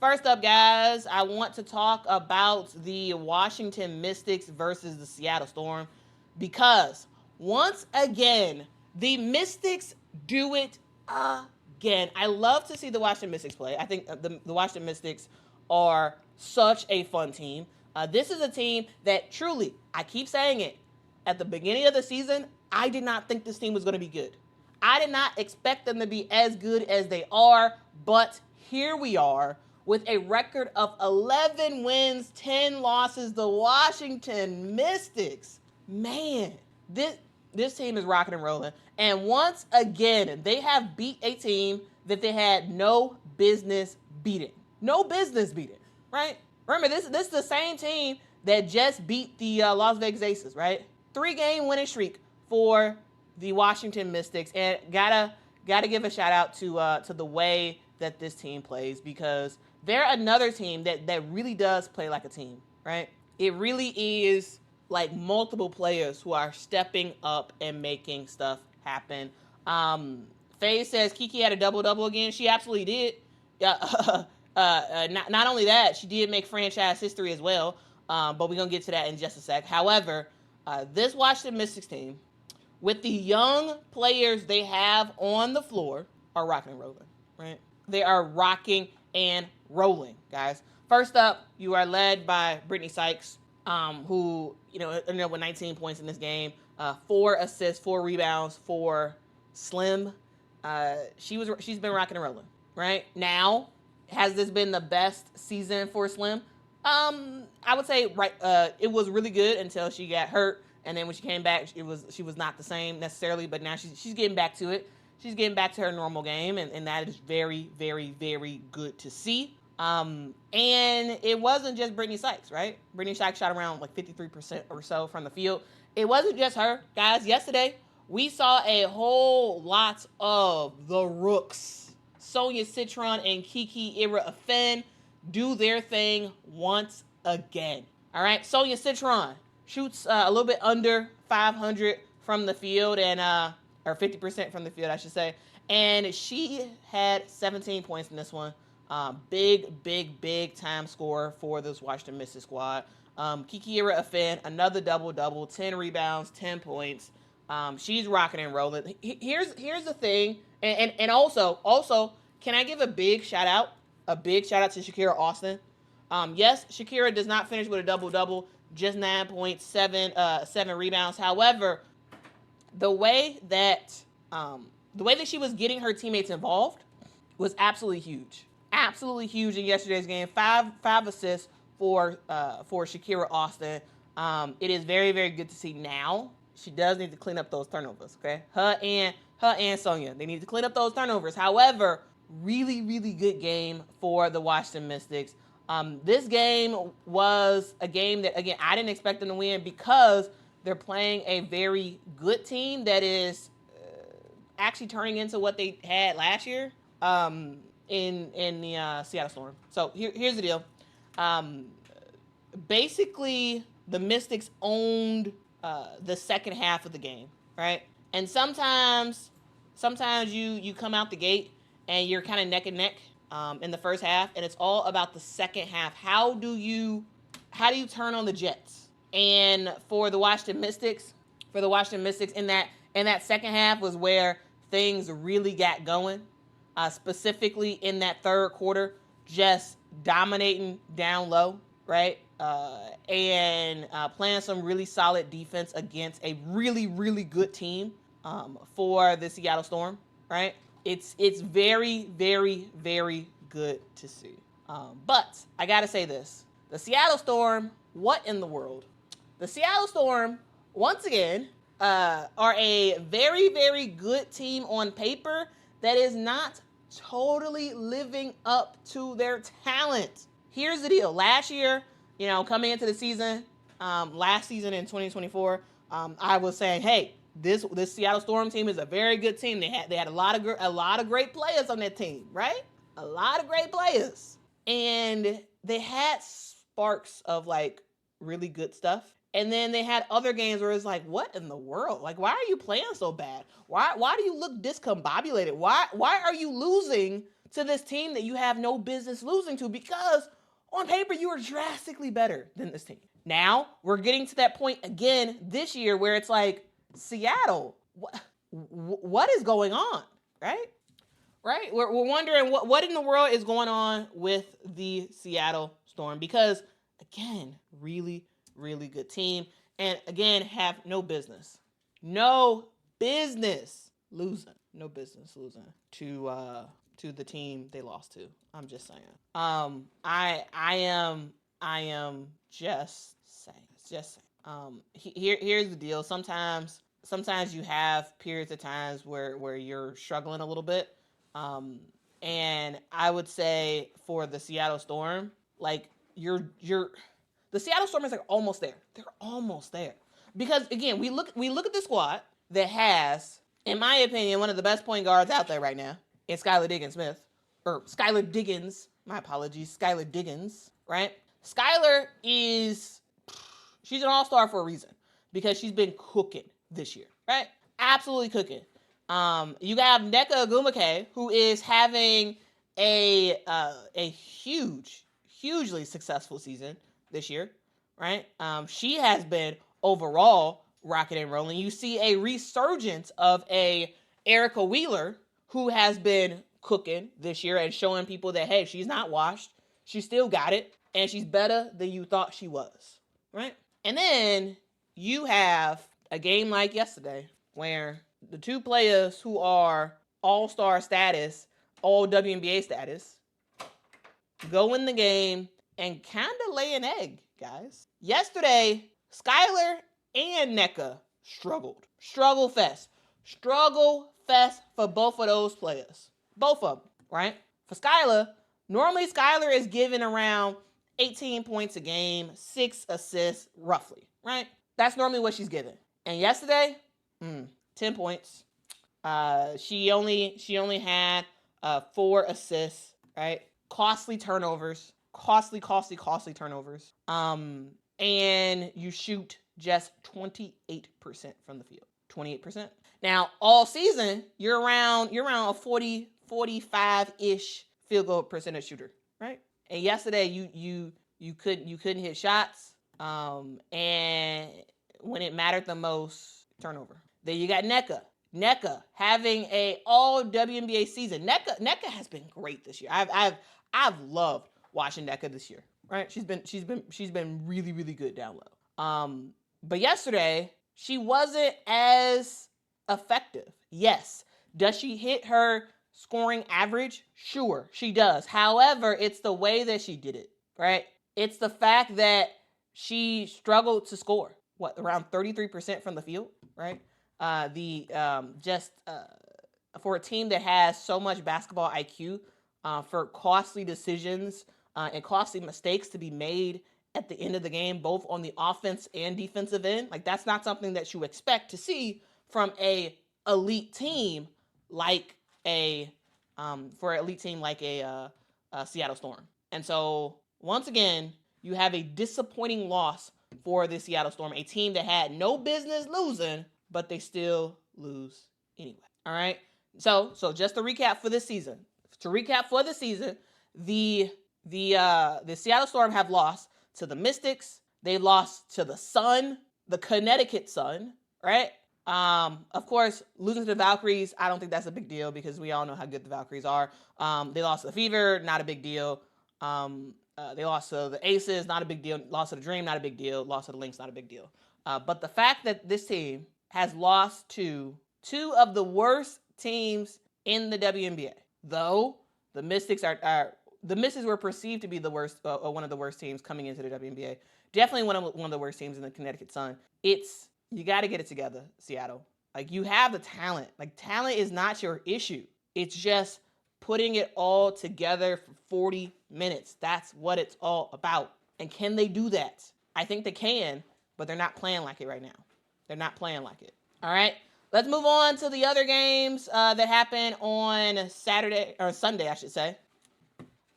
First up, guys, I want to talk about the Washington Mystics versus the Seattle Storm because once again, the Mystics do it again. I love to see the Washington Mystics play. I think the Washington Mystics are such a fun team. This is a team that truly, I keep saying it, at the beginning of the season, I did not think this team was going to be good. I did not expect them to be as good as they are, but here we are with a record of 11 wins, 10 losses. The Washington Mystics, man, this team is rocking and rolling. And once again, they have beat a team that they had no business beating. No business beating, right? Remember, this is the same team that just beat the Las Vegas Aces, right? 3-game winning streak for the Washington Mystics, and gotta give a shout out to the way that this team plays, because they're another team that really does play like a team, right? It really is like multiple players who are stepping up and making stuff happen. Faye says Kiki had a double-double again. She absolutely did. Not only that, she did make franchise history as well, but we're going to get to that in just a sec. However, this Washington Mystics team, with the young players they have on the floor, are rocking and rolling, right? They are rocking and rolling, guys. First up, you are led by Brittney Sykes, who, ended up with 19 points in this game, 4 assists, 4 rebounds for Slim. She's been rocking and rolling, right? Now, has this been the best season for Slim? I would say it was really good until she got hurt, and then when she came back, she was not the same necessarily. But now she's getting back to it. She's getting back to her normal game, and that is very, very, very good to see. And it wasn't just Brittney Sykes, right? Brittney Sykes shot around like 53% or so from the field. It wasn't just her, guys. Yesterday, we saw a whole lot of the rooks, Sonia, Citron, and Kiki Iriafen, do their thing once again. All right, Sonia Citron shoots a little bit under 500 from the field, and or 50% from the field, I should say. And she had 17 points in this one. Big time scorer for this Washington Mystics squad. Kiki Iriafen, another double-double, 10 rebounds, 10 points. She's rocking and rolling. Here's the thing, and also, can I give a big shout out to Shakira Austin? Yes, Shakira does not finish with a double-double, just 9 points, 7 rebounds. However, the way that she was getting her teammates involved was absolutely huge. Absolutely huge in yesterday's game. Five assists for Shakira Austin. It is very, very good to see now. She does need to clean up those turnovers, okay? Her and Sonia, they need to clean up those turnovers. However, really, really good game for the Washington Mystics. This game was a game that, again, I didn't expect them to win because they're playing a very good team that is actually turning into what they had last year in the Seattle Storm. So here's the deal. Basically, the Mystics owned the second half of the game, right? And sometimes you come out the gate and you're kind of neck and neck in the first half, and it's all about the second half. How do you turn on the Jets? And for the Washington Mystics, in that second half was where things really got going. Specifically in that third quarter, just dominating down low, right? And playing some really solid defense against a really, really good team for the Seattle Storm, right? It's very, very, very good to see. But I gotta say this. The Seattle Storm, what in the world? The Seattle Storm, once again, are a very, very good team on paper that is not totally living up to their talent. Here's the deal. Last year, coming into the season, last season in 2024, I was saying, hey, this Seattle Storm team is a very good team. They had a lot of great players on that team, right? A lot of great players. And they had sparks of like really good stuff. And then they had other games where it's like, what in the world? Like, why are you playing so bad? Why do you look discombobulated? Why are you losing to this team that you have no business losing to, because on paper you are drastically better than this team. Now we're getting to that point again this year where it's like, Seattle, what is going on, right? Right? We're wondering what in the world is going on with the Seattle Storm, because again, really, really good team, and again, have no business losing to the team they lost to. I'm just saying. I am just saying. Here's the deal. Sometimes you have periods of times where you're struggling a little bit. And I would say for the Seattle Storm, like the Seattle Storm is like almost there. They're almost there. Because again, we look at the squad that has, in my opinion, one of the best point guards out there right now in Skylar Diggins, right? Skylar she's an all-star for a reason, because she's been cooking this year, right? Absolutely cooking. You have Nneka Ogwumike, who is having a hugely successful season this year, right? She has been overall rocking and rolling. You see a resurgence of a Erica Wheeler, who has been cooking this year and showing people that, hey, she's not washed. She still got it, and she's better than you thought she was, right? And then you have a game like yesterday where the two players who are all-star status, all WNBA status, go in the game and kind of lay an egg, guys. Yesterday, Skylar and Nneka struggled. Struggle fest for both of those players. Both of them, right? For Skylar, normally Skylar is given around 18 points a game, 6 assists, roughly, right? That's normally what she's given. And yesterday, 10 points. She only had 4 assists, right? Costly turnovers. Costly turnovers. And you shoot just 28% from the field. 28%. Now, all season, you're around a 40, 45-ish field goal percentage shooter, right? And yesterday you couldn't hit shots. And when it mattered the most, turnover. Then you got Nneka having a all WNBA season. Nneka has been great this year. I've loved watching Nneka this year. Right? She's been really, really good down low. But yesterday she wasn't as effective. Yes. Does she hit her scoring average? Sure, she does. However, it's the way that she did it, right? It's the fact that she struggled to score. Around 33% from the field, right? For a team that has so much basketball IQ, for costly decisions and costly mistakes to be made at the end of the game, both on the offense and defensive end, like that's not something that you expect to see from a elite team like a Seattle Storm. And so once again, you have a disappointing loss for the Seattle Storm, a team that had no business losing, but they still lose anyway. All right. So just to recap for this season. The Seattle Storm have lost to the Mystics. They lost to the Sun, the Connecticut Sun, right? Of course, losing to the Valkyries, I don't think that's a big deal because we all know how good the Valkyries are. They lost to the Fever, not a big deal. They lost to the Aces, not a big deal. Lost to the Dream, not a big deal. Lost to the Lynx, not a big deal. But the fact that this team has lost to 2 of the worst teams in the WNBA, though the Mystics the Mystics were perceived to be the worst, one of the worst teams coming into the WNBA. Definitely one of the worst teams in the Connecticut Sun. You got to get it together, Seattle. Like, you have the talent. Like, talent is not your issue. It's just putting it all together for 40 minutes. That's what it's all about. And can they do that? I think they can, but they're not playing like it right now. They're not playing like it. All right. Let's move on to the other games that happened on Sunday, I should say.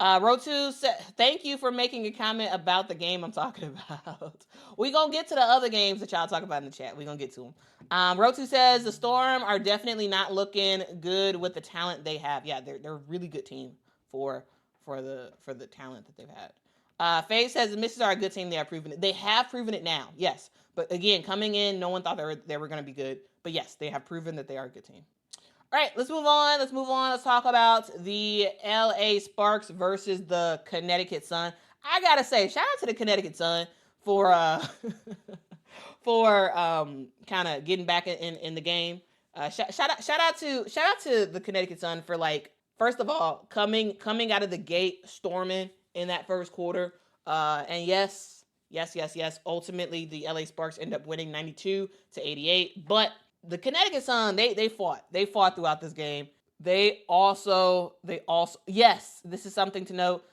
Rotu said, thank you for making a comment about the game I'm talking about. We're going to get to the other games that y'all talk about in the chat. We're going to get to them. Rotu says, the Storm are definitely not looking good with the talent they have. Yeah, they're a really good team. for the talent that they've had. Faye says the Misses are a good team. They have proven it. They have proven it now. Yes. But again, coming in, no one thought they were going to be good. But yes, they have proven that they are a good team. All right, let's move on. Let's talk about the LA Sparks versus the Connecticut Sun. I gotta say, shout out to the Connecticut Sun for for kind of getting back in the game. Shout out to the Connecticut Sun for, like, first of all, coming out of the gate storming in that first quarter. And yes, ultimately the LA Sparks end up winning 92-88. But the Connecticut Sun, they fought throughout this game. They also, yes, this is something to note.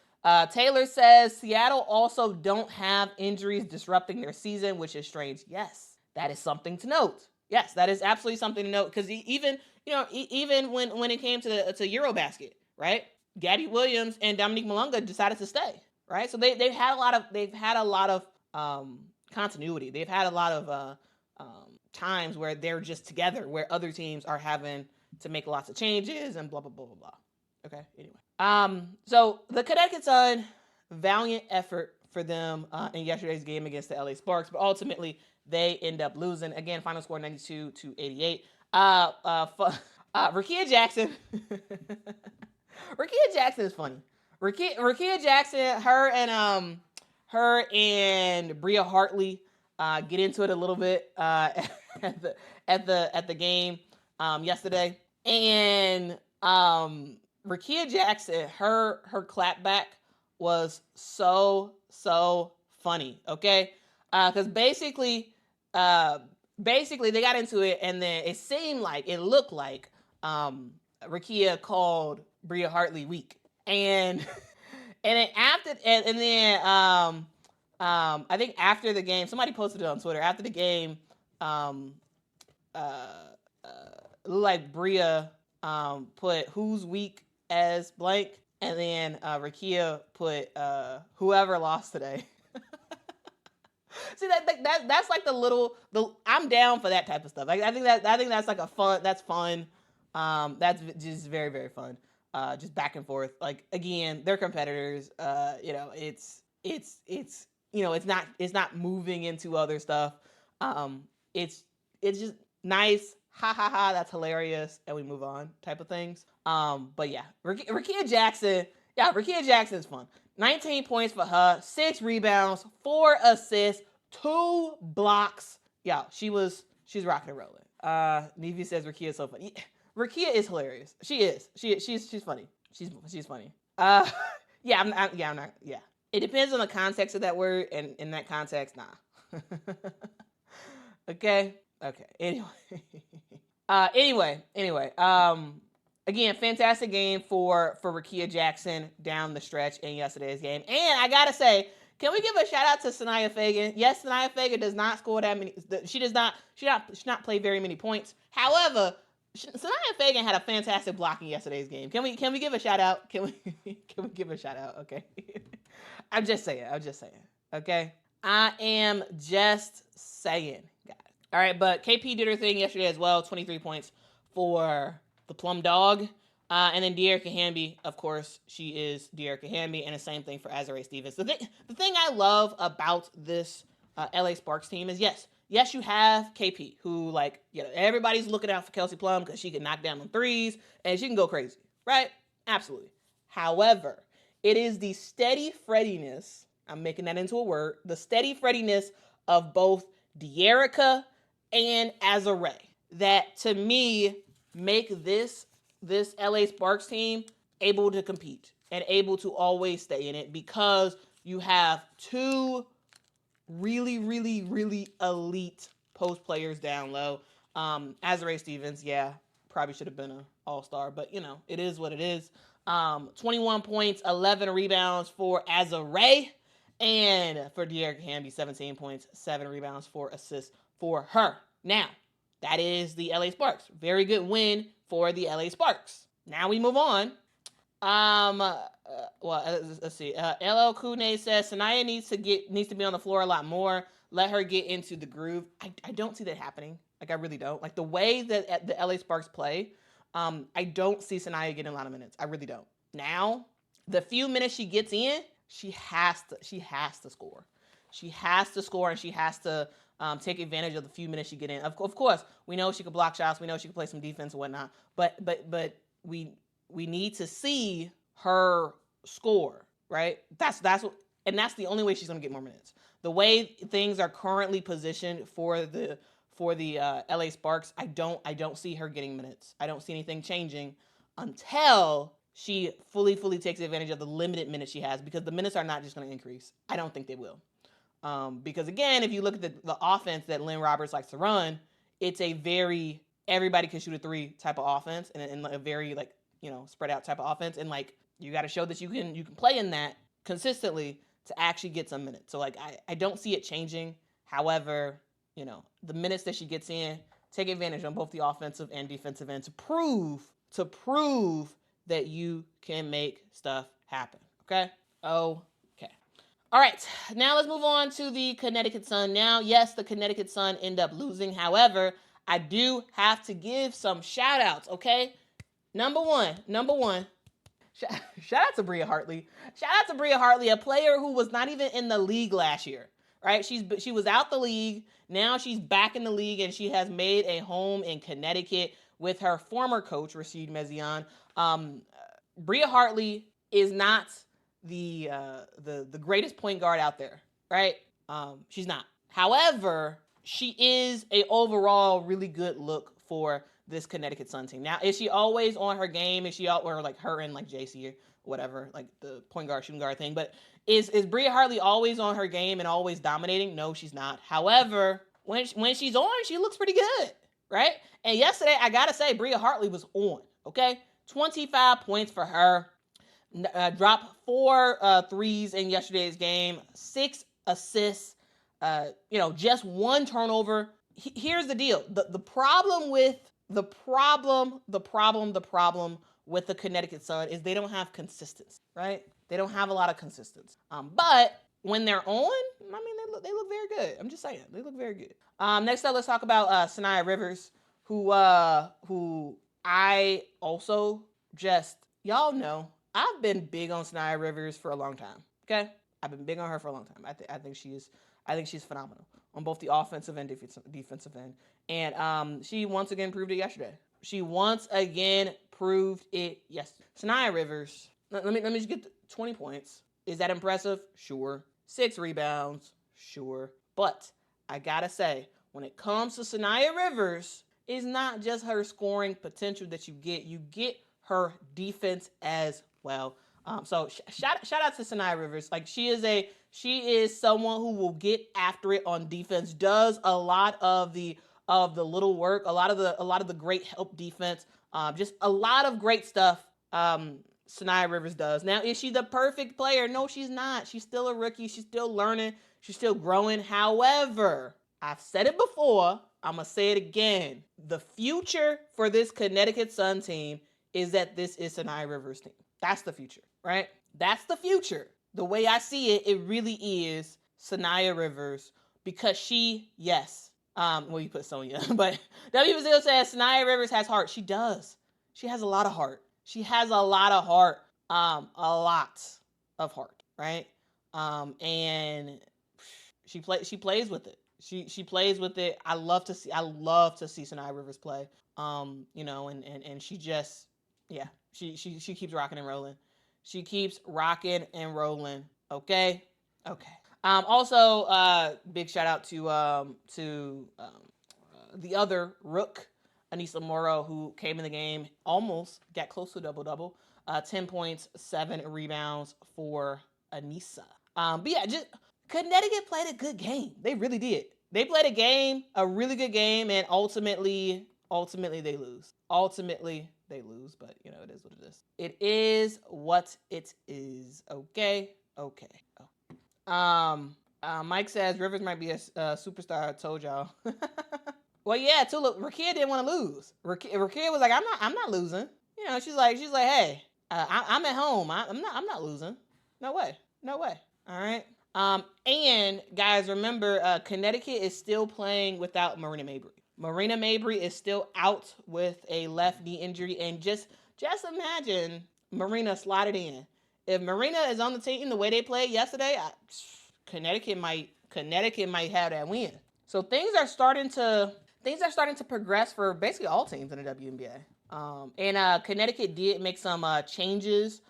Taylor says Seattle also don't have injuries disrupting their season, which is strange. Yes, that is something to note. Yes, that is absolutely something to note, because even when it came to Eurobasket, right? Gabby Williams and Dominique Malunga decided to stay, right? So they've had a lot of continuity. They've had a lot of times where they're just together, where other teams are having to make lots of changes and blah blah blah blah blah. Okay, anyway. So the Connecticut Sun, valiant effort for them in yesterday's game against the LA Sparks, but ultimately they end up losing. Again, final score 92-88. Rickea Jackson. Rickea Jackson is funny. Rickea Jackson, her and Bria Hartley get into it a little bit at the game yesterday, and Rickea Jackson, her clapback was so funny. Okay, because basically they got into it, and then it looked like Rickea called Bria Hartley weak, and then I think after the game, somebody posted it on Twitter. After the game, like Bria put who's weak as blank, and then Rickea put whoever lost today. See, that's like I'm down for that type of stuff. Like, I think that's like that's fun. That's just very, very fun. Just back and forth. Like, again, they're competitors. It's not moving into other stuff. It's just nice. Ha ha ha, that's hilarious, and we move on type of things. But yeah, Rickea Jackson is fun. 19 points for her, 6 rebounds, 4 assists, 2 blocks. Yeah, she's rocking and rolling. Nevi says Rickea is so funny. Rickea is hilarious. She is. She's funny. She's funny. I'm not. It depends on the context of that word, and in that context, nah. Okay. Anyway. Again, fantastic game for Rickea Jackson down the stretch in yesterday's game. And I gotta say, can we give a shout out to Sonia Fagan? Yes, Sonia Fagan does not score that many. She does not play very many points. However, Sonia Fagan had a fantastic block in yesterday's game. Can we give a shout out? Can we give a shout out? Okay. I'm just saying. Okay. I am just saying, guys. All right, but KP did her thing yesterday as well. 23 points for the Plum Dog. And then De'Erica Hamby, of course, she is De'Erica Hamby, and the same thing for Azurá Stevens. The thing I love about this LA Sparks team is, yes, you have KP, who, like, everybody's looking out for Kelsey Plum because she can knock down on threes and she can go crazy, right? Absolutely. However, it is the steady Freddiness, I'm making that into a word, the steady Freddiness of both De'Erica and Azurá that, to me, make this LA Sparks team able to compete and able to always stay in it, because you have 2 really, really, really elite post players down low. Azurá Stevens, probably should have been an all-star, but it is what it is. 21 points, 11 rebounds for Azurá, and for De'Erica Hamby, 17 points, 7 rebounds, 4 assists for her. Now, that is the LA Sparks. Very good win for the LA Sparks. Now we move on. Let's see. LL Kune says Sonia needs to be on the floor a lot more. Let her get into the groove. I don't see that happening. Like, I really don't. Like, the way that the LA Sparks play, I don't see Sonia getting a lot of minutes. I really don't. Now, the few minutes she gets in, she has to score. She has to score, and she has to take advantage of the few minutes she get in. Of course, we know she can block shots. We know she can play some defense and whatnot. But we need to see her score, right? That's the only way she's gonna get more minutes. The way things are currently positioned for the LA Sparks, I don't see her getting minutes. I don't see anything changing until she fully takes advantage of the limited minutes she has, because the minutes are not just going to increase. I don't think they will. Because again, if you look at the offense that Lynn Roberts likes to run, it's a very everybody can shoot a three type of offense, and a very spread out type of offense, and you got to show that you can play in that consistently to actually get some minutes. So I don't see it changing. However, the minutes that she gets in, take advantage on both the offensive and defensive end to prove that you can make stuff happen. Okay. All right, now let's move on to the Connecticut Sun. Now, yes, the Connecticut Sun end up losing. However, I do have to give some shout outs, okay? Number one, shout out to Bria Hartley. Shout out to Bria Hartley, a player who was not even in the league last year, right? She was out the league. Now she's back in the league, and she has made a home in Connecticut with her former coach, Rashid Mezian. Bria Hartley is not the greatest point guard out there, right? She's not. However, she is a overall really good look for this Connecticut Sun team. Now, is she always on her game? Is she out, or her and JC or whatever, the point guard, shooting guard thing? But is Bria Hartley always on her game and always dominating? No, she's not. However, when she's on, she looks pretty good, right? And yesterday, I gotta say, Bria Hartley was on. Okay, 25 points for her. Dropped 4 threes in yesterday's game, 6 assists, just 1 turnover. Here's the deal. The problem with the Connecticut Sun is they don't have consistency, right? They don't have a lot of consistency. But when they're on, I mean, they look very good. I'm just saying, they look very good. Next up, let's talk about Sonia Rivers, who I also y'all know, I've been big on Sonia Rivers for a long time. Okay, I've been big on her for a long time. I think she's phenomenal on both the offensive and defensive end. And she once again proved it yesterday. Sonia Rivers. Let me just get 20 points. Is that impressive? Sure. 6 rebounds. Sure. But I gotta say, when it comes to Sonia Rivers, it's not just her scoring potential that you get her defense as well. So shout out to Sonia Rivers. She is someone who will get after it on defense, does a lot of the little work, a lot of the great help defense, just a lot of great stuff. Sonia Rivers does. Now, is she the perfect player? No, she's not. She's still a rookie. She's still learning. She's still growing. However, I've said it before. I'm going to say it again. The future for this Connecticut Sun team is that this is Sonia Rivers' team. That's the future, right? That's the future. The way I see it, it really is Sonia Rivers, because you put Sonia, but W Brazil says Sonia Rivers has heart. She does. She has a lot of heart. She has a lot of heart, right? And she plays with it. She plays with it. I love to see Sonia Rivers play. And she just, she keeps rocking and rolling. She keeps rocking and rolling. Okay. Also, big shout out to the other rook, Anissa Morrow, who came in the game, almost got close to double-double. 10 points, 7 rebounds for Anissa. Just Connecticut played a good game. They really did. They played a really good game, and ultimately they lose. But it is what it is. It is what it is. Okay. Mike says Rivers might be a superstar. I told y'all. Well, yeah, too. Look, Rakia didn't want to lose. Rakia was like, I'm not losing. She's like, hey, I'm at home. I'm not losing. No way. All right. And guys, remember, Connecticut is still playing without Marina Mabry. Marina Mabry is still out with a left knee injury, and just imagine Marina slotted in if Marina is on the team the way they played yesterday, Connecticut might have that win. So things are starting to progress for basically all teams in the WNBA. And Connecticut did make some changes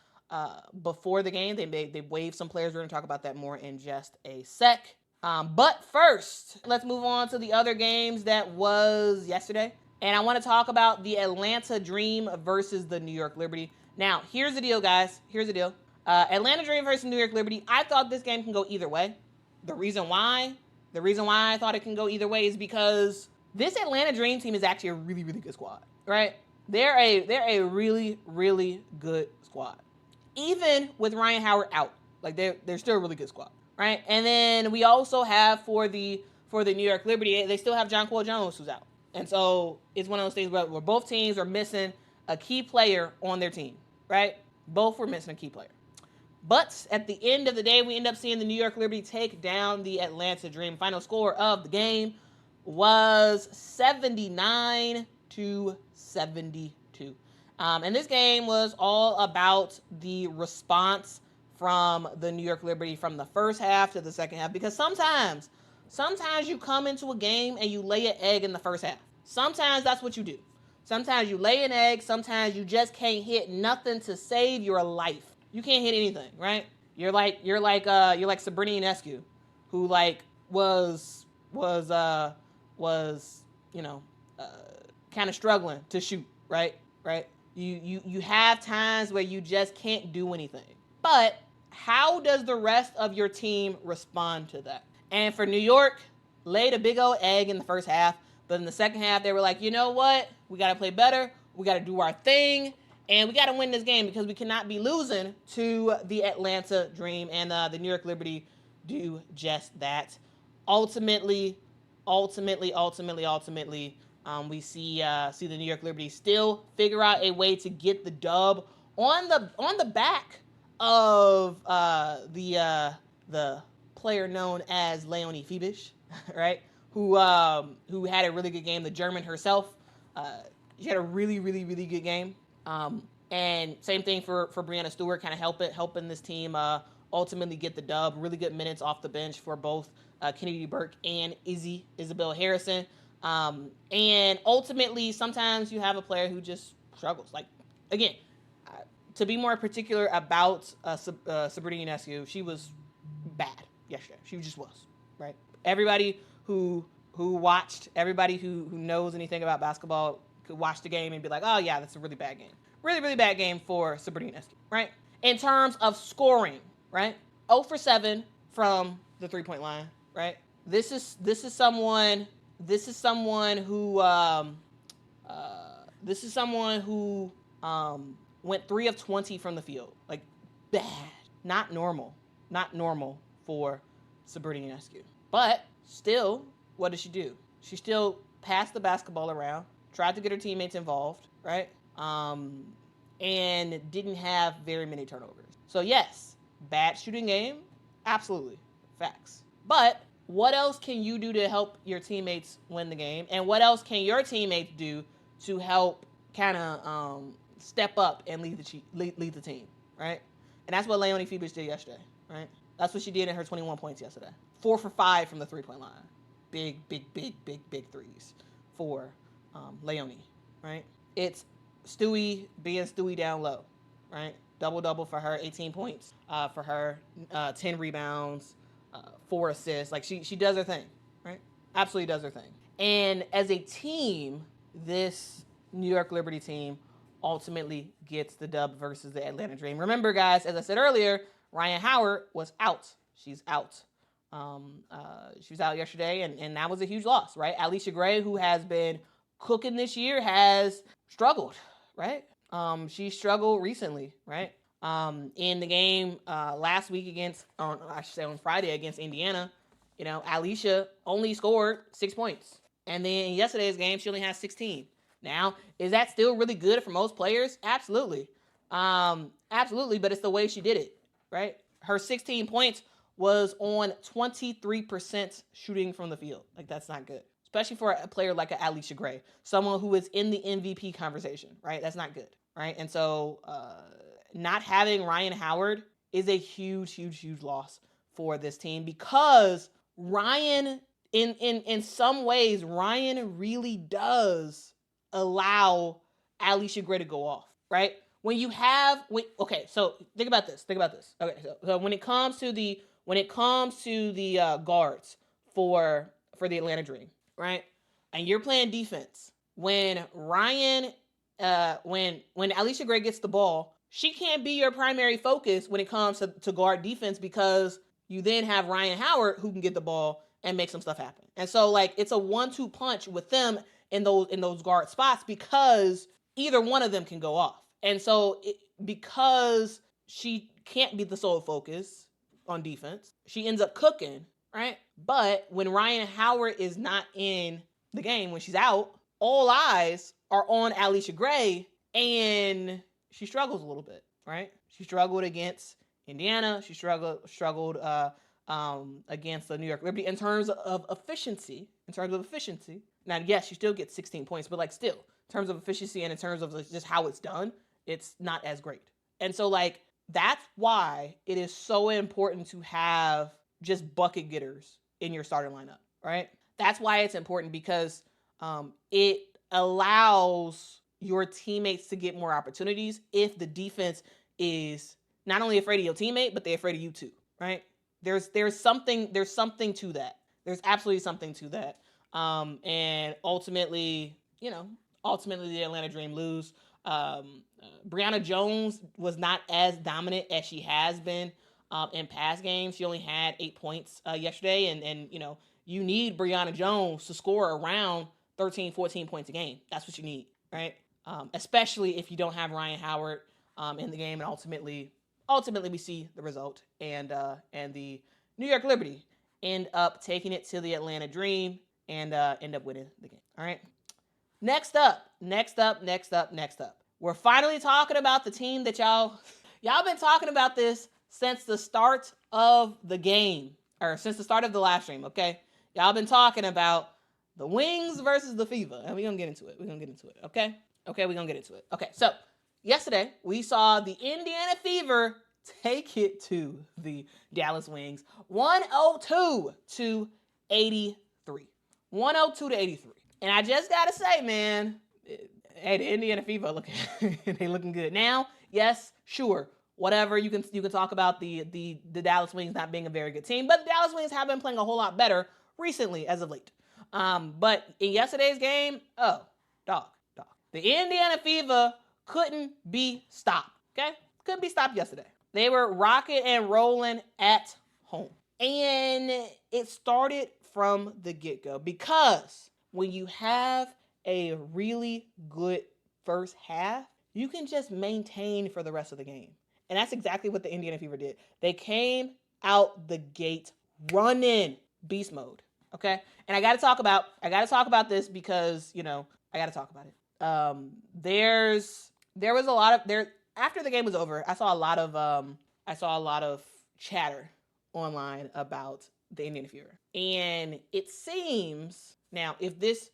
before the game. They waived some players. We're going to talk about that more in just a sec. But first, let's move on to the other games that was yesterday. And I want to talk about the Atlanta Dream versus the New York Liberty. Now, here's the deal, guys. Here's the deal. Atlanta Dream versus New York Liberty. I thought this game can go either way. The reason why I thought it can go either way is because this Atlanta Dream team is actually a really, really good squad, right? They're a really, really good squad. Even with Ryan Howard out, like they're still a really good squad, right? And then we also have for the New York Liberty, they still have Jonquel Jones who's out. And so it's one of those things where both teams are missing a key player on their team, right? Both were missing a key player. But at the end of the day, we end up seeing the New York Liberty take down the Atlanta Dream. Final score of the game was 79-72. And this game was all about the response from the New York Liberty from the first half to the second half. Because sometimes you come into a game and you lay an egg in the first half. Sometimes that's what you do. Sometimes you lay an egg. Sometimes you just can't hit nothing to save your life. You can't hit anything, right? You're like Sabrina Ionescu, who like was kind of struggling to shoot, right? You have times where you just can't do anything. But how does the rest of your team respond to that? And for New York, laid a big old egg in the first half, but in the second half they were like, you know what? We got to play better. We got to do our thing. And we got to win this game because we cannot be losing to the Atlanta Dream. And the New York Liberty do just that. Ultimately, we see the New York Liberty still figure out a way to get the dub on the back of the player known as Leonie Fibish, right? Who had a really good game. The German herself, she had a really, really, really good game. And same thing for Breanna Stewart, kind of helping this team ultimately get the dub. Really good minutes off the bench for both Kennedy Burke and Isabel Harrison. And ultimately, sometimes you have a player who just struggles. Like, again, to be more particular about Sabrina Ionescu, she was bad yesterday. She just was, right? Everybody who watched, everybody who knows anything about basketball could watch the game and be like, oh yeah, that's a really bad game. Really, really bad game for Sabrina Ionescu, right? In terms of scoring, right? 0 for 7 from the 3-point line, right? This is someone who went 3 of 20 from the field. Like, bad. Not normal for Sabrina Ionescu. But still, what did she do? She still passed the basketball around, tried to get her teammates involved, right? And didn't have very many turnovers. So yes, bad shooting game, absolutely, facts. But what else can you do to help your teammates win the game? And what else can your teammates do to help kind of step up and lead the team, right? And that's what Leonie Fibish did yesterday, right? That's what she did in her 21 points yesterday. 4 for 5 from the 3-point line. Big threes for Leonie, right? It's Stewie being Stewie down low, right? Double for her, 18 points for her, 10 rebounds, 4 assists. Like, she does her thing, right? Absolutely does her thing. And as a team, this New York Liberty team ultimately gets the dub versus the Atlanta Dream. Remember, guys, as I said earlier, Ryan Howard was out. She's out. She was out yesterday, and that was a huge loss, right? Alicia Gray, who has been cooking this year, has struggled, right? She struggled recently, right? In the game last week on Friday against Indiana, Alicia only scored 6 points. And then in yesterday's game, she only had 16. Now, is that still really good for most players? Absolutely. Absolutely, but it's the way she did it, right? Her 16 points was on 23% shooting from the field. Like, that's not good. Especially for a player like Alicia Gray, someone who is in the MVP conversation, right? That's not good, right? And so not having Ryan Howard is a huge, huge, huge loss for this team, because Ryan, in some ways, Ryan really does allow Alysha Gray to go off, right? Okay, so think about this. Okay, so when it comes to the guards for the Atlanta Dream, right? And you're playing defense, when Alysha Gray gets the ball, she can't be your primary focus when it comes to guard defense, because you then have Ryan Howard who can get the ball and make some stuff happen. And so, like, it's a 1-2 punch with them in those guard spots, because either one of them can go off. And so because she can't be the sole focus on defense, she ends up cooking, right? But when Ryan Howard is not in the game, when she's out, all eyes are on Alysha Gray, and she struggles a little bit, right? She struggled against Indiana. She struggled against the New York Liberty in terms of efficiency. Now, yes, she still gets 16 points, but, like, still, in terms of efficiency and in terms of just how it's done, it's not as great. And so, like, that's why it is so important to have just bucket getters in your starting lineup, right? That's why it's important, because it allows your teammates to get more opportunities if the defense is not only afraid of your teammate, but they're afraid of you too, right? There's something to that. There's absolutely something to that. And ultimately, the Atlanta Dream lose. Brianna Jones was not as dominant as she has been in past games. She only had 8 points yesterday, and you need Brianna Jones to score around 13, 14 points a game. That's what you need, right? Especially if you don't have Ryan Howard in the game, and ultimately we see the result, and the New York Liberty end up taking it to the Atlanta Dream and end up winning the game. All right. Next up. We're finally talking about the team that y'all been talking about this since the start of the game, or since the start of the live stream, okay? Y'all been talking about the Wings versus the Fever, and we're going to get into it, okay? Okay, we're going to get into it. Okay, so yesterday we saw the Indiana Fever take it to the Dallas Wings, 102 to 83. 102 to 83. And I just got to say, man, hey, the Indiana Fever looking good. Now, yes, sure, whatever, you can talk about the Dallas Wings not being a very good team, but the Dallas Wings have been playing a whole lot better recently as of late. But in yesterday's game, dog. The Indiana Fever couldn't be stopped, okay? Couldn't be stopped yesterday. They were rocking and rolling at home. And it started from the get-go, because when you have a really good first half, you can just maintain for the rest of the game. And that's exactly what the Indiana Fever did. They came out the gate running beast mode, okay? And I got to talk about this because, I got to talk about it. There was a lot of after the game was over, I saw a lot of chatter online about the Indiana Fever. And it seems, now, if this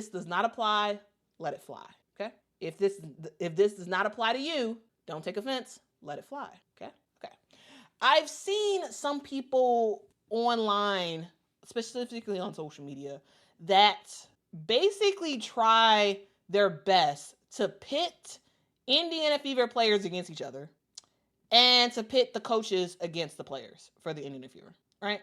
does not apply, let it fly, okay? If this does not apply to you, don't take offense, let it fly, okay? I've seen some people online, specifically on social media, that basically try their best to pit Indiana Fever players against each other and to pit the coaches against the players for the Indiana Fever, right?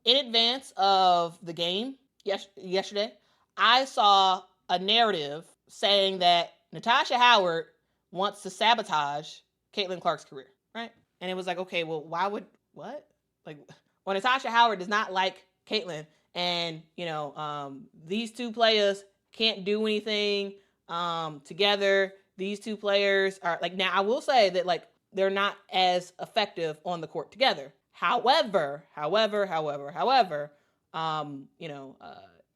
In advance of the game yesterday, I saw a narrative saying that Natasha Howard wants to sabotage Caitlin Clark's career, right? And it was like, okay, well, what? Like, well, Natasha Howard does not like Caitlin, and, these two players can't do anything together. These two players are, like, now I will say that, like, they're not as effective on the court together. However,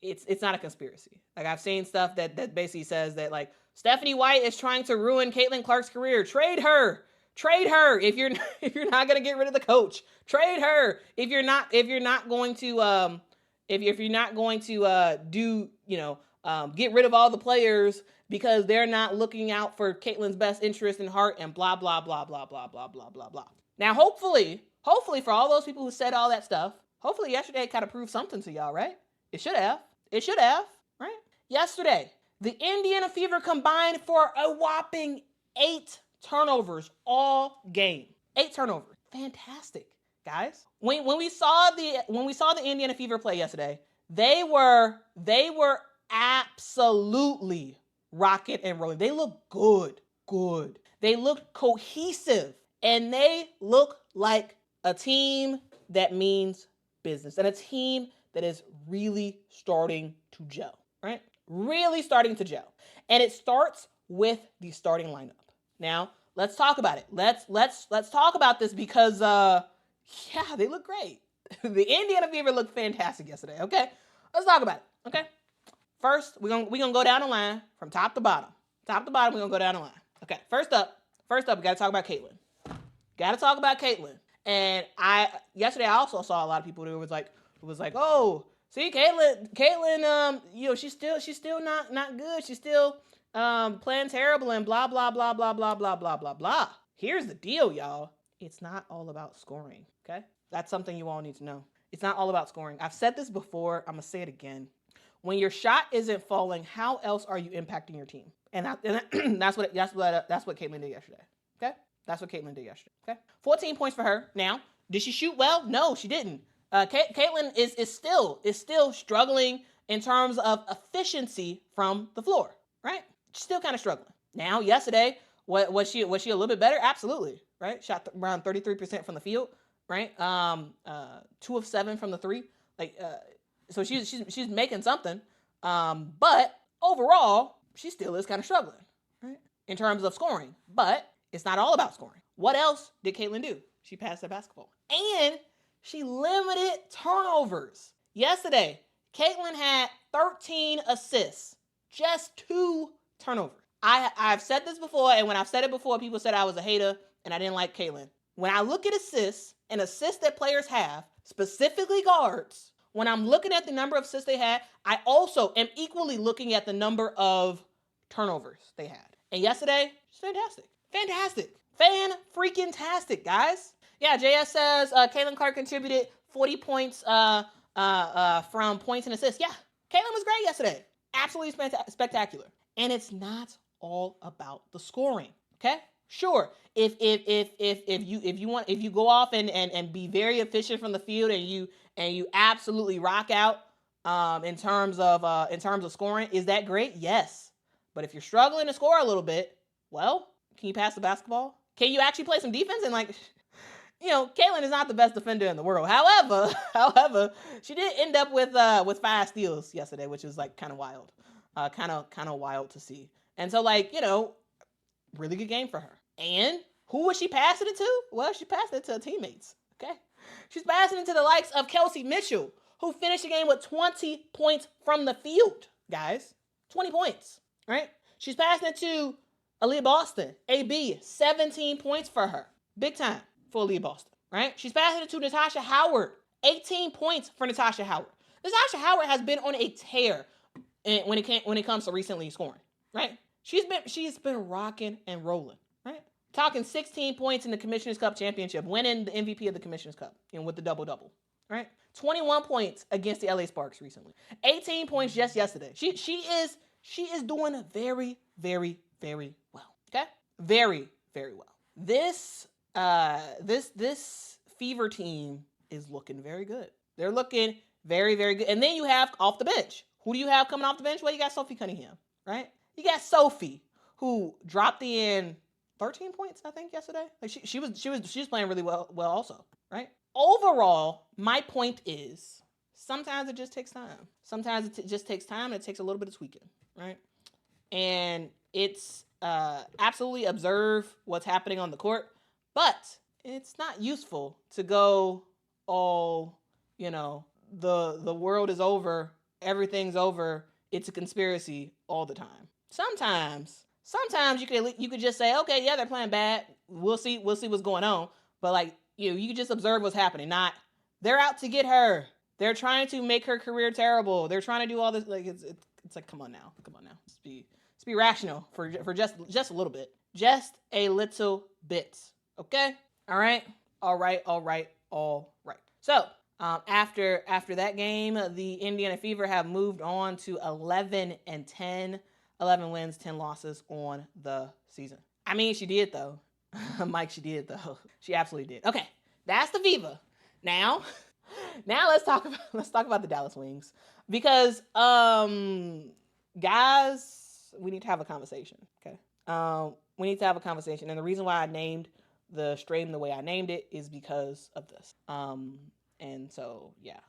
it's not a conspiracy. Like, I've seen stuff that basically says that, like, Stephanie White is trying to ruin Caitlin Clark's career. Trade her if you're not gonna get rid of the coach. Trade her if you're not going to do get rid of all the players because they're not looking out for Caitlin's best interest and heart and blah, blah, blah, blah, blah, blah, blah, blah, blah. Now, hopefully for all those people who said all that stuff, hopefully yesterday kind of proved something to y'all, right? It should have, right? Yesterday, the Indiana Fever combined for a whopping 8 turnovers all game. 8 turnovers. Fantastic, guys. When we saw the Indiana Fever play yesterday, they were absolutely rocking and rolling. They looked good. They looked cohesive, and they look like a team that means business and a team that is really starting to gel, right? Really starting to gel. And it starts with the starting lineup. Now, let's talk about it. Let's talk about this because they look great. The Indiana Fever looked fantastic yesterday, okay? Let's talk about it, okay? First, we're gonna go down the line from top to bottom. Top to bottom, we're gonna go down the line. Okay, first up, we gotta talk about Caitlin. And yesterday I also saw a lot of people who was like, oh, see, Caitlin, she's still not good. She's still playing terrible and blah blah blah blah blah blah blah blah blah. Here's the deal, y'all. It's not all about scoring. Okay, that's something you all need to know. It's not all about scoring. I've said this before. I'm gonna say it again. When your shot isn't falling, how else are you impacting your team? And that's what Caitlin did yesterday. Okay, that's what Caitlin did yesterday. Okay, 14 points for her. Now, did she shoot well? No, she didn't. Caitlin is still struggling in terms of efficiency from the floor. Right, she's still kind of struggling. Now, yesterday, was she a little bit better? Absolutely. Right, shot around 33% from the field. Right, 2 of 7 from the three. So she's making something, but overall she still is kind of struggling, right, in terms of scoring. But it's not all about scoring. What else did Caitlin do? She passed the basketball, and she limited turnovers. Yesterday, Caitlin had 13 assists, just 2 turnovers. I've said this before, and when I've said it before, people said I was a hater and I didn't like Caitlin. When I look at assists and assists that players have, specifically guards, when I'm looking at the number of assists they had, I also am equally looking at the number of turnovers they had. And yesterday, it's fantastic. Fan-freaking-tastic, guys. Yeah, JS says Caitlin Clark contributed 40 points from points and assists. Yeah, Caitlin was great yesterday. Absolutely spectacular. And it's not all about the scoring, okay? Sure, if you go off and be very efficient from the field and you absolutely rock out in terms of scoring, is that great? Yes. But if you're struggling to score a little bit, well, can you pass the basketball? Can you actually play some defense? And Caitlin is not the best defender in the world. However, she did end up with 5 steals yesterday, which is kind of wild, kind of wild to see. And so really good game for her. And who was she passing it to? Well, she passed it to her teammates. Okay, she's passing it to the likes of Kelsey Mitchell, who finished the game with 20 points from the field. Guys, 20 points. Right? She's passing it to Aaliyah Boston. AB, 17 points for her. Big time for Aaliyah Boston. Right? She's passing it to Natasha Howard. 18 points for Natasha Howard. Natasha Howard has been on a tear when it comes to recently scoring. Right? She's been rocking and rolling. Right? Talking 16 points in the Commissioner's Cup championship, winning the MVP of the Commissioner's Cup, with the double-double. Right? 21 points against the LA Sparks recently. 18 points just yesterday. She is doing very, very, very well. Okay? Very, very well. This Fever team is looking very good. They're looking very, very good. And then you have off the bench. Who do you have coming off the bench? Well, you got Sophie Cunningham, right? You got Sophie, who dropped in 13 points, I think, yesterday. She was playing really well also, right? Overall, my point is sometimes it just takes time. Sometimes it just takes time, and it takes a little bit of tweaking, right? And it's absolutely observe what's happening on the court, but it's not useful to go, the world is over, everything's over, it's a conspiracy all the time. Sometimes you could just say, okay, yeah, they're playing bad. We'll see what's going on. But you can just observe what's happening. Not they're out to get her. They're trying to make her career terrible. They're trying to do all this. It's like, come on now. Let's be be rational for just a little bit. Just a little bit. Okay? All right. So, after that game, the Indiana Fever have moved on to 11-10, 11 wins, 10 losses on the season. I mean, she did though. Mike, she did though. She absolutely did. Okay, that's the Fever. Now let's talk about the Dallas Wings, because guys, we need to have a conversation. Okay, we need to have a conversation, and the reason why I named the stream the way I named it is because of this. And so yeah.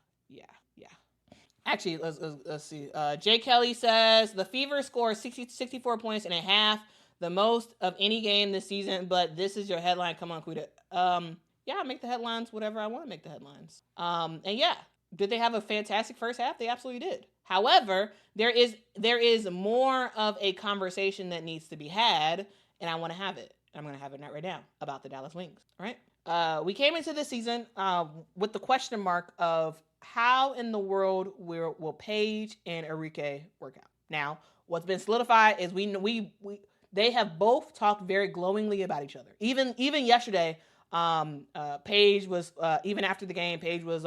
Actually, let's see. Jay Kelly says the Fever scored 64 points in a half, the most of any game this season. But this is your headline. Come on, Quita. Yeah, I make the headlines whatever I want to make the headlines. And yeah, did they have a fantastic first half? They absolutely did. However, there is more of a conversation that needs to be had, and I want to have it. I'm going to have it right now about the Dallas Wings. All right. We came into this season with the question mark of how in the world will Paige and Nneka work out. Now, what's been solidified is they have both talked very glowingly about each other. Even yesterday, Paige was even after the game, Paige was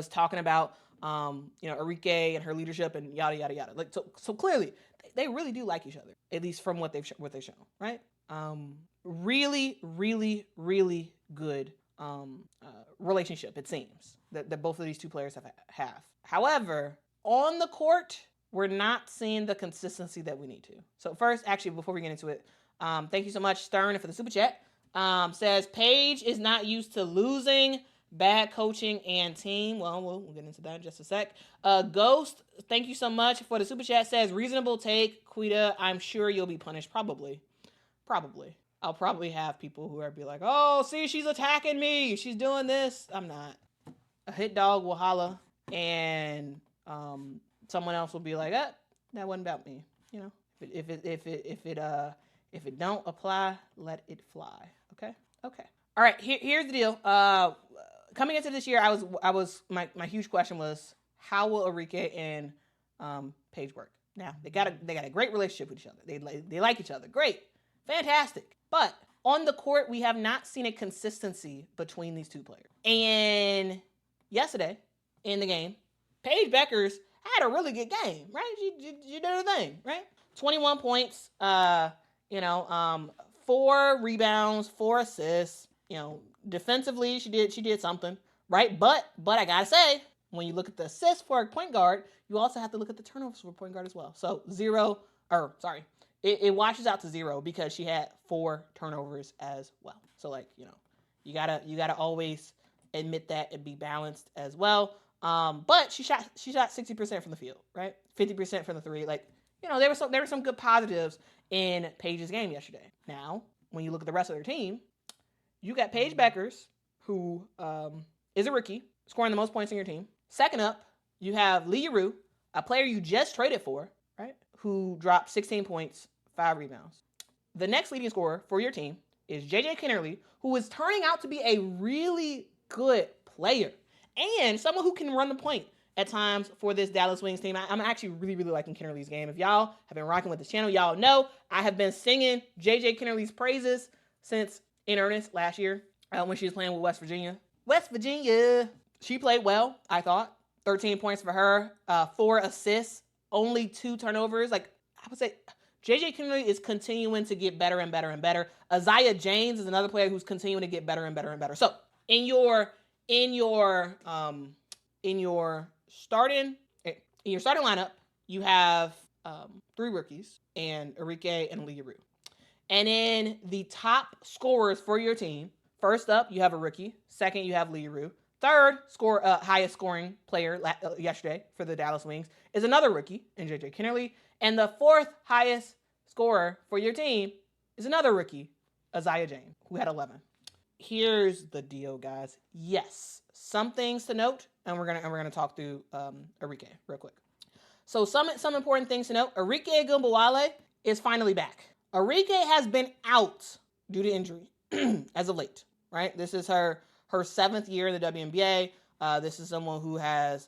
talking about Nneka and her leadership and yada yada yada. Like so clearly they really do like each other, at least from what they've shown, right? Really, really, really good relationship, it seems, that both of these two players have. However, on the court, we're not seeing the consistency that we need to. So first, actually, before we get into it, thank you so much, Stern, for the super chat. Says, Paige is not used to losing, bad coaching, and team. Well, we'll get into that in just a sec. Ghost, thank you so much for the super chat. Says, reasonable take, Quita. I'm sure you'll be punished. Probably. I'll probably have people who are be like, oh, see, she's attacking me. She's doing this. I'm not. A hit dog will holla, and someone else will be like, that wasn't about me. You know, if it don't apply, let it fly. Okay. All right. Here's the deal. Coming into this year, my huge question was, how will Nneka and Paige work? Now they got a great relationship with each other. They like each other. Great. Fantastic. But on the court, we have not seen a consistency between these two players. And yesterday in the game, Paige Beckers had a really good game, right? She did her thing, right? 21 points, 4 rebounds, 4 assists. Defensively, she did something, right? But I gotta say, when you look at the assists for a point guard, you also have to look at the turnovers for a point guard as well. So it washes out to 0 because she had 4 turnovers as well. So you gotta always admit that and be balanced as well. But she shot 60% from the field, right? 50% from the 3. There were some good positives in Paige's game yesterday. Now, when you look at the rest of their team, you got Paige Beckers, who is a rookie, scoring the most points on your team. Second up, you have Leah Rue, a player you just traded for, right? Who dropped 16 points, 5 rebounds. The next leading scorer for your team is JJ Kennerly, who is turning out to be a really good player and someone who can run the point at times for this Dallas Wings team. I'm actually really, really liking Kennerly's game. If y'all have been rocking with this channel, y'all know I have been singing JJ Kennerly's praises since in earnest last year when she was playing with West Virginia. She played well, I thought. 13 points for her, 4 assists, only 2 turnovers. I would say JJ Kennerly is continuing to get better and better and better. Isaiah James is another player who's continuing to get better and better and better. So in your starting lineup, you have 3 rookies and Nneka and Leah Rue. And in the top scorers for your team, first up you have a rookie. Second you have Leah Rue. Third highest scoring player yesterday for the Dallas Wings is another rookie in JJ Kennerly. And the 4th highest scorer for your team is another rookie, Isaiah James, who had 11. Here's the deal, guys. Yes, some things to note, and we're gonna talk through Nneka real quick. So some important things to note. Nneka Ogwumike is finally back. Nneka has been out due to injury as of late, right? This is her 7th year in the WNBA. This is someone who has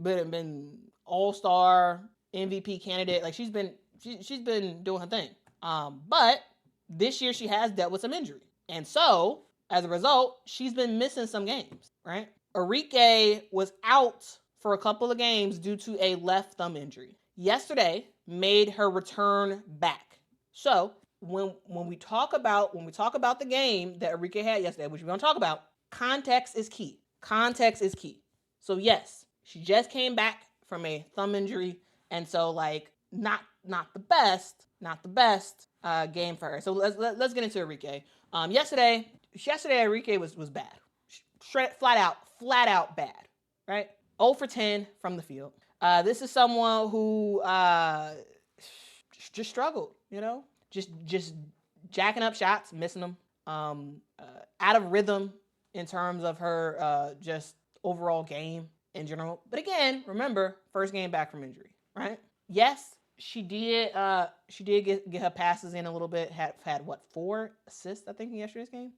been all-star MVP candidate. She's been she's been doing her thing. But this year she has dealt with some injury. And so, as a result, she's been missing some games, right? Arike was out for a couple of games due to a left thumb injury. Yesterday made her return back. So, when we talk about the game that Arike had yesterday, which we're going to talk about, context is key. Context is key. So, yes, she just came back from a thumb injury, and so like not the best game for her. So let's get into Arike. Yesterday Arike was bad. Flat out bad, right? 0 for 10 from the field. This is someone who just struggled, just jacking up shots, missing them, out of rhythm in terms of her just overall game in general. But again, remember, first game back from injury, right? Yes, she did get her passes in a little bit. Had what, 4 assists, I think, in yesterday's game.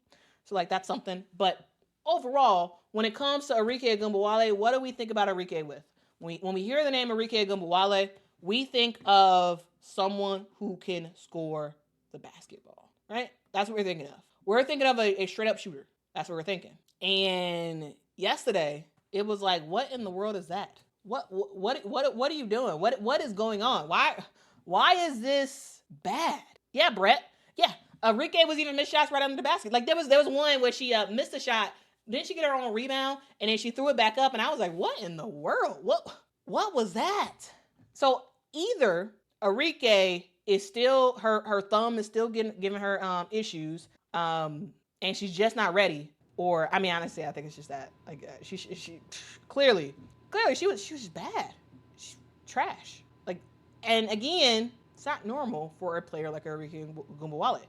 So like that's something. But overall, when it comes to Arike Ogwumike, what do we think about Arike with? When we hear the name Arike Ogwumike, we think of someone who can score the basketball, right? That's what we're thinking of. We're thinking of a straight up shooter. That's what we're thinking. And yesterday, it was like, what in the world is that? What are you doing? What is going on? Why is this bad? Yeah, Brett. Yeah, Arike was even missed shots right under the basket. Like there was one where she missed a shot. Then she get her own rebound, and then she threw it back up, and I was like, what in the world? What was that? So either Arike is still her thumb is still giving her issues, and she's just not ready. Or I mean, honestly, I think it's just that like she clearly she was just bad, she's trash. Like, and again, it's not normal for a player like Arike Ogwumike.